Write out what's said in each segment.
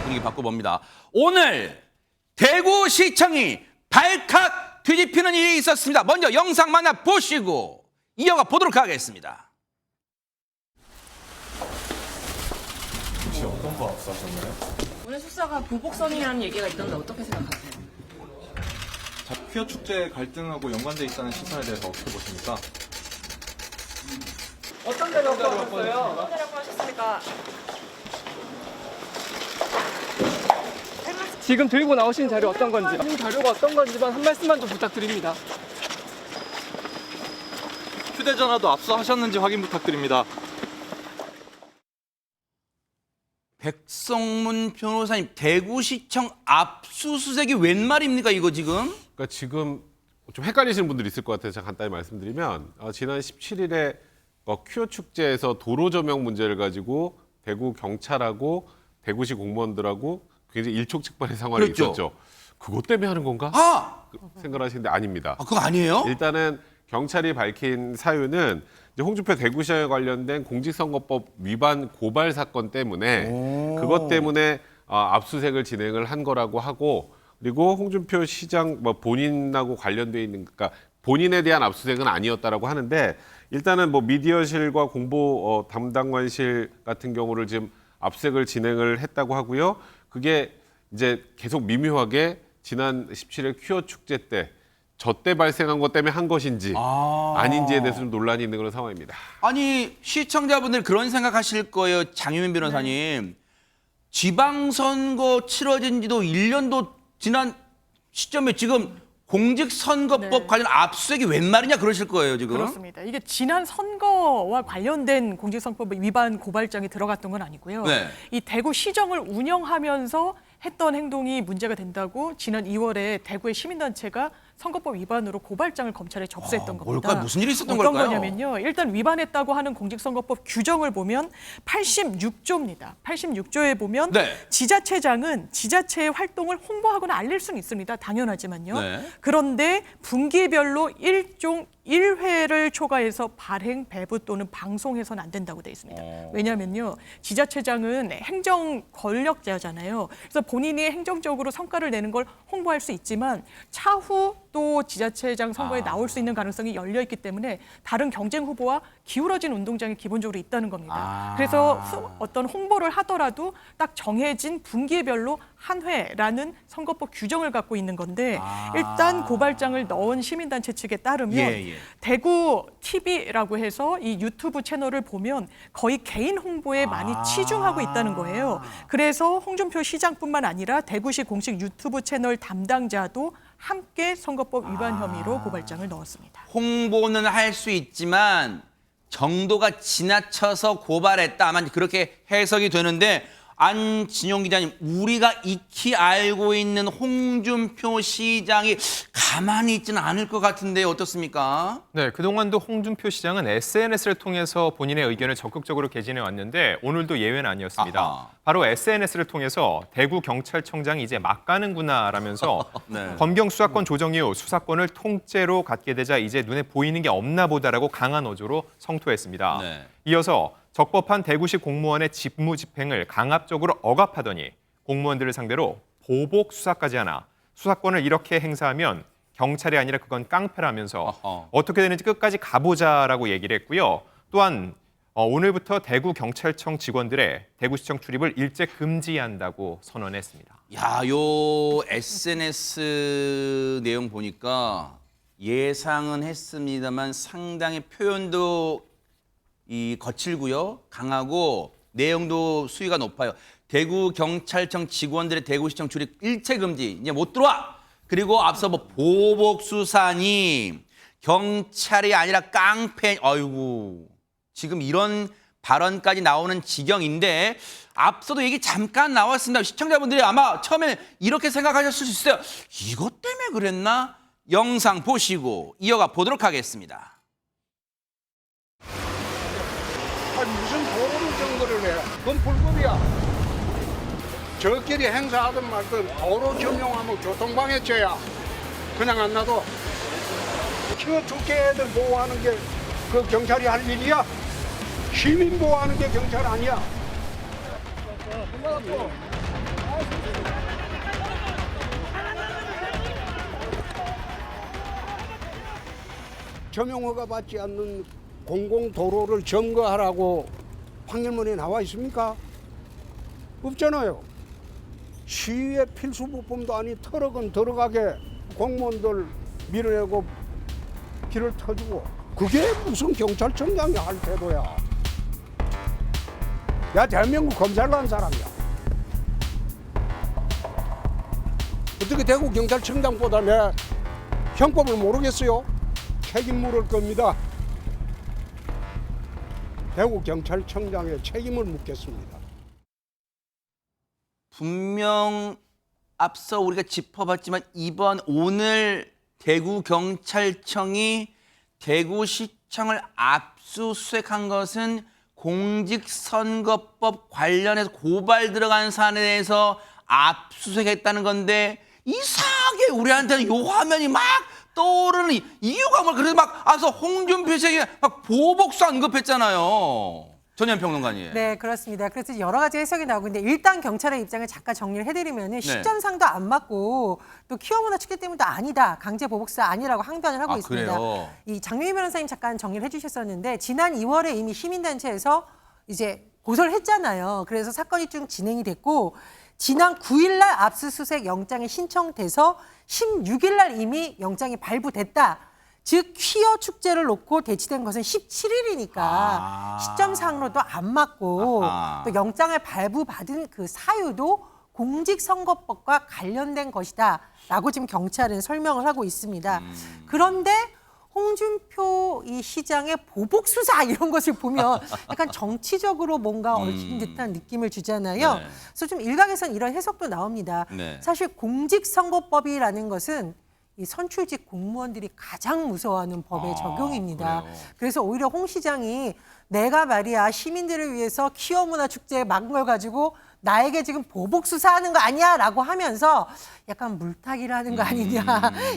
분위기 바꿔봅니다. 오늘 대구시청이 발칵 뒤집히는 일이 있었습니다. 먼저 영상 만나보시고 이어가 보도록 하겠습니다. 혹시 어떤 거 압수하셨나요? 오늘 수사가 보복성이라는 얘기가 있던데 어떻게 생각하세요? 퀴어 축제 갈등하고 연관돼 있다는 시선에 대해서 어떻게 보십니까? 어떤 데로 하셨어요? 어떤 데로 하셨습니까? 지금 들고 나오신 자료 어떤 건지, 이 자료가 어떤 건지만 한 말씀만 좀 부탁드립니다. 휴대전화도 압수하셨는지 확인 부탁드립니다. 백성문 변호사님, 대구시청 압수수색이 웬 말입니까 이거 지금? 그러니까 지금 좀 헷갈리시는 분들이 있을 것 같아서 제가 간단히 말씀드리면 지난 17일에 퀴어 축제에서 도로 조명 문제를 가지고 대구 경찰하고 대구시 공무원들하고 굉장히 일촉즉발의 상황이 그랬죠. 있었죠. 그것 때문에 하는 건가? 생각하시는데 아닙니다. 그거 아니에요? 일단은 경찰이 밝힌 사유는 이제 홍준표 대구시장에 관련된 공직선거법 위반 고발 사건 때문에 그것 때문에 압수색을 진행을 한 거라고 하고, 그리고 홍준표 시장 본인하고 관련돼 있는, 그러니까 본인에 대한 압수색은 아니었다라고 하는데, 일단은 미디어실과 공보 담당관실 같은 경우를 지금 압수색을 진행을 했다고 하고요. 그게 이제 계속 미묘하게 지난 17일 퀴어 축제 때 저 때 발생한 것 때문에 한 것인지 아닌지에 대해서 좀 논란이 있는 그런 상황입니다. 아니 시청자분들 그런 생각하실 거예요. 장유민 변호사님. 지방선거 치러진 지도 1년도 지난 시점에 지금 공직선거법 관련 압수색이 웬 말이냐 그러실 거예요 지금. 그렇습니다. 이게 지난 선거와 관련된 공직선거법 위반 고발장이 들어갔던 건 아니고요. 네. 이 대구시정을 운영하면서 했던 행동이 문제가 된다고 지난 2월에 대구의 시민단체가 선거법 위반으로 고발장을 검찰에 접수했던 겁니다. 뭘까? 무슨 일이 있었던 어떤 걸까요? 거냐면요. 일단 위반했다고 하는 공직선거법 규정을 보면 86조입니다. 86조에 보면 네. 지자체장은 지자체의 활동을 홍보하거나 알릴 수는 있습니다. 당연하지만요. 네. 그런데 분기별로 1종 1회를 초과해서 발행, 배부 또는 방송해서는 안 된다고 돼 있습니다. 왜냐하면요. 지자체장은 행정 권력자잖아요. 그래서 본인이 행정적으로 성과를 내는 걸 홍보할 수 있지만 차후 또 지자체장 선거에 나올 수 있는 가능성이 열려 있기 때문에 다른 경쟁 후보와 기울어진 운동장이 기본적으로 있다는 겁니다. 그래서 어떤 홍보를 하더라도 딱 정해진 분기별로 한 회라는 선거법 규정을 갖고 있는 건데 일단 고발장을 넣은 시민단체 측에 따르면 대구 TV라고 해서 이 유튜브 채널을 보면 거의 개인 홍보에 많이 치중하고 있다는 거예요. 그래서 홍준표 시장뿐만 아니라 대구시 공식 유튜브 채널 담당자도 함께 선거법 위반 혐의로 고발장을 넣었습니다. 홍보는 할 수 있지만 정도가 지나쳐서 고발했다. 아마 그렇게 해석이 되는데 안진용 기자님, 우리가 익히 알고 있는 홍준표 시장이 가만히 있지는 않을 것 같은데 어떻습니까? 네, 그동안도 홍준표 시장은 SNS를 통해서 본인의 의견을 적극적으로 개진해 왔는데 오늘도 예외는 아니었습니다. 아하. 바로 SNS를 통해서 대구 경찰청장이 이제 막 가는구나라면서 네. 검경 수사권 조정 이후 수사권을 통째로 갖게 되자 이제 눈에 보이는 게 없나 보다라고 강한 어조로 성토했습니다. 네. 이어서 적법한 대구시 공무원의 직무 집행을 강압적으로 억압하더니 공무원들을 상대로 보복 수사까지 하나, 수사권을 이렇게 행사하면 경찰이 아니라 그건 깡패라면서 어떻게 되는지 끝까지 가보자라고 얘기를 했고요. 또한 오늘부터 대구 경찰청 직원들의 대구시청 출입을 일제 금지한다고 선언했습니다. 야, 요 SNS 내용 보니까 예상은 했습니다만 상당히 표현도 거칠고요, 강하고 내용도 수위가 높아요. 대구 경찰청 직원들의 대구시청 출입 일체 금지, 이제 못 들어와. 그리고 앞서 보복 수사니 경찰이 아니라 깡패. 아이고, 지금 이런 발언까지 나오는 지경인데 앞서도 얘기 잠깐 나왔습니다. 시청자분들이 아마 처음에 이렇게 생각하셨을 수 있어요. 이것 때문에 그랬나? 영상 보시고 이어가 보도록 하겠습니다. 무슨 도로 정거를 해? 그건 불법이야. 저끼리 행사하든 말든 도로 점용하면 교통방해죄야. 그냥 안 놔둬. 퀴어 축제 애들 보호하는 게 그 경찰이 할 일이야? 시민 보호하는 게 경찰 아니야. 점용허가 받지 않는 공공도로를 점거하라고 판결문에 나와 있습니까? 없잖아요. 시위의 필수부품도 아닌 트럭은 들어가게 공무원들 밀어내고 길을 터주고 그게 무슨 경찰청장이 할 태도야. 야, 대한민국 검찰로 한 사람이야. 어떻게 대구 경찰청장보다 내 형법을 모르겠어요? 책임 물을 겁니다. 대구 경찰청장의 책임을 묻겠습니다. 분명 앞서 우리가 짚어봤지만 오늘 대구 경찰청이 대구시청을 압수수색한 것은 공직선거법 관련해서 고발 들어간 사안에서 압수수색했다는 건데 이상하게 우리한테는 요 화면이 막 떠오르는 이유가 뭐 그래서 막 앞서 홍준표 씨에게 막 보복수 언급했잖아요. 전현 평론가님. 네, 그렇습니다. 그래서 여러 가지 해석이 나오고 있는데 일단 경찰의 입장을 잠깐 정리를 해드리면은 시점상도 안 맞고 또 키워문화 축제 때문도 아니다. 강제 보복수 아니라고 항변을 하고 있습니다. 그래요? 이 장미미 변호사님 잠깐 정리를 해주셨었는데 지난 2월에 이미 시민단체에서 이제 고소를 했잖아요. 그래서 사건이 좀 진행이 됐고 지난 9일 날 압수수색 영장이 신청돼서 16일 날 이미 영장이 발부됐다. 즉 퀴어 축제를 놓고 대치된 것은 17일이니까 시점상으로도 안 맞고 또 영장을 발부받은 그 사유도 공직선거법과 관련된 것이다라고 지금 경찰은 설명을 하고 있습니다. 그런데 홍준표 이 시장의 보복 수사 이런 것을 보면 약간 정치적으로 뭔가 얽힌 듯한 느낌을 주잖아요. 네. 그래서 좀 일각에서는 이런 해석도 나옵니다. 네. 사실 공직선거법이라는 것은 이 선출직 공무원들이 가장 무서워하는 법의 적용입니다. 그래요? 그래서 오히려 홍 시장이 내가 말이야 시민들을 위해서 키워문화 축제에 막은 걸 가지고 나에게 지금 보복 수사하는 거 아니야 라고 하면서 약간 물타기를 하는 거 아니냐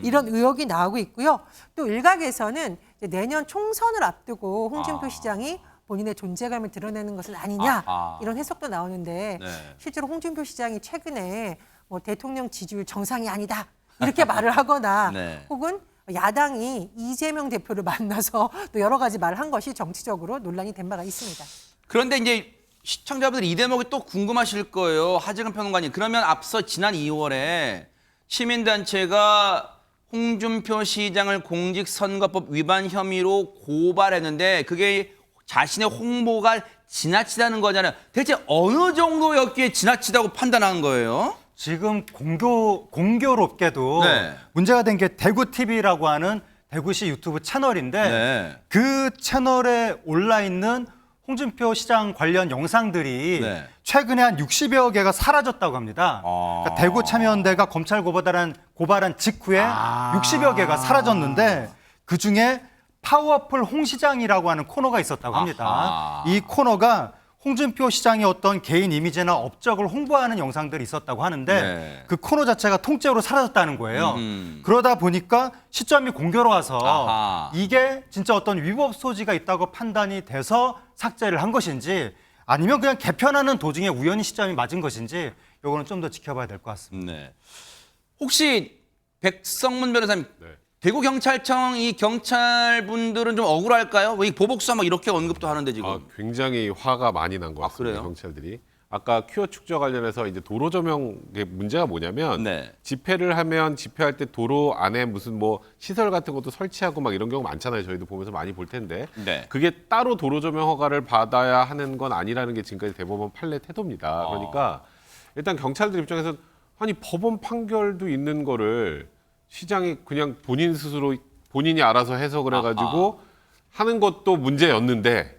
이런 의혹이 나오고 있고요. 또 일각에서는 이제 내년 총선을 앞두고 홍준표 시장이 본인의 존재감을 드러내는 것은 아니냐 이런 해석도 나오는데 네. 실제로 홍준표 시장이 최근에 뭐 대통령 지지율 정상이 아니다 이렇게 말을 하거나 네. 혹은 야당이 이재명 대표를 만나서 또 여러 가지 말을 한 것이 정치적으로 논란이 된 바가 있습니다. 그런데 이제 시청자분들이 이 대목이 또 궁금하실 거예요. 하재근 평론가님. 그러면 앞서 지난 2월에 시민단체가 홍준표 시장을 공직선거법 위반 혐의로 고발했는데 그게 자신의 홍보가 지나치다는 거잖아요. 대체 어느 정도였기에 지나치다고 판단한 거예요? 지금 공교롭게도 네. 문제가 된 게 대구 TV라고 하는 대구시 유튜브 채널인데 네. 그 채널에 올라 있는 홍준표 시장 관련 영상들이 네. 최근에 한 60여 개가 사라졌다고 합니다. 그러니까 대구 참여연대가 검찰 고발한 직후에 60여 개가 사라졌는데 그중에 파워풀 홍 시장이라고 하는 코너가 있었다고 합니다. 아하. 이 코너가 홍준표 시장의 어떤 개인 이미지나 업적을 홍보하는 영상들이 있었다고 하는데 네. 그 코너 자체가 통째로 사라졌다는 거예요. 그러다 보니까 시점이 공교로워서 아하. 이게 진짜 어떤 위법 소지가 있다고 판단이 돼서 삭제를 한 것인지 아니면 그냥 개편하는 도중에 우연히 시점이 맞은 것인지 이거는 좀 더 지켜봐야 될 것 같습니다. 네. 혹시 백성문 변호사님, 대구 경찰청 이 경찰분들은 좀 억울할까요? 왜 이 보복수사 막 이렇게 언급도 하는데 지금. 굉장히 화가 많이 난 것 같습니다. 그래요? 경찰들이. 아까 퀴어 축제 관련해서 이제 도로 조명의 문제가 뭐냐면 네. 집회를 하면 집회할 때 도로 안에 무슨 뭐 시설 같은 것도 설치하고 막 이런 경우 많잖아요. 저희도 보면서 많이 볼 텐데 네. 그게 따로 도로 조명 허가를 받아야 하는 건 아니라는 게 지금까지 대법원 판례 태도입니다. 그러니까 일단 경찰들 입장에서 아니 법원 판결도 있는 거를 시장이 그냥 본인이 알아서 해석을 해가지고 하는 것도 문제였는데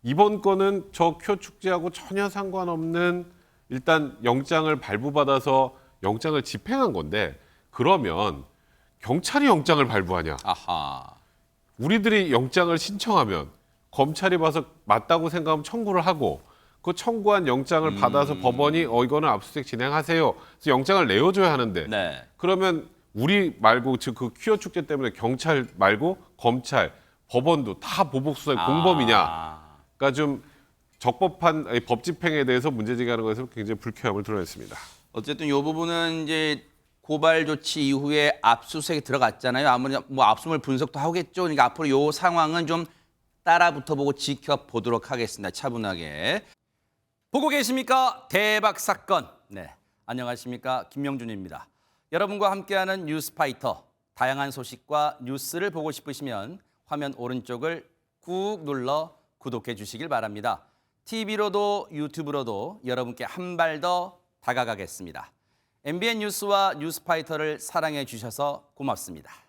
이번 건은 저 퀴어 축제하고 전혀 상관없는 일단 영장을 발부받아서 영장을 집행한 건데 그러면 경찰이 영장을 발부하냐? 아하. 우리들이 영장을 신청하면 검찰이 봐서 맞다고 생각하면 청구를 하고 그 청구한 영장을 받아서 법원이 이거는 압수수색 진행하세요. 그래서 영장을 내어줘야 하는데 네. 그러면 우리 말고 즉 그 퀴어 축제 때문에 경찰 말고 검찰, 법원도 다 보복 수사의 공범이냐? 그러니까 좀 적법한 법 집행에 대해서 문제 제기하는 것에서 굉장히 불쾌함을 드러냈습니다. 어쨌든 이 부분은 이제 고발 조치 이후에 압수수색이 들어갔잖아요. 아무리 뭐 압수물 분석도 하겠죠. 그러니까 앞으로 이 상황은 좀 따라 붙어보고 지켜보도록 하겠습니다. 차분하게. 보고 계십니까? 대박 사건. 네, 안녕하십니까? 김명준입니다. 여러분과 함께하는 뉴스파이터. 다양한 소식과 뉴스를 보고 싶으시면 화면 오른쪽을 꾹 눌러 구독해 주시길 바랍니다. TV로도 유튜브로도 여러분께 한 발 더 다가가겠습니다. MBN 뉴스와 뉴스파이터를 사랑해 주셔서 고맙습니다.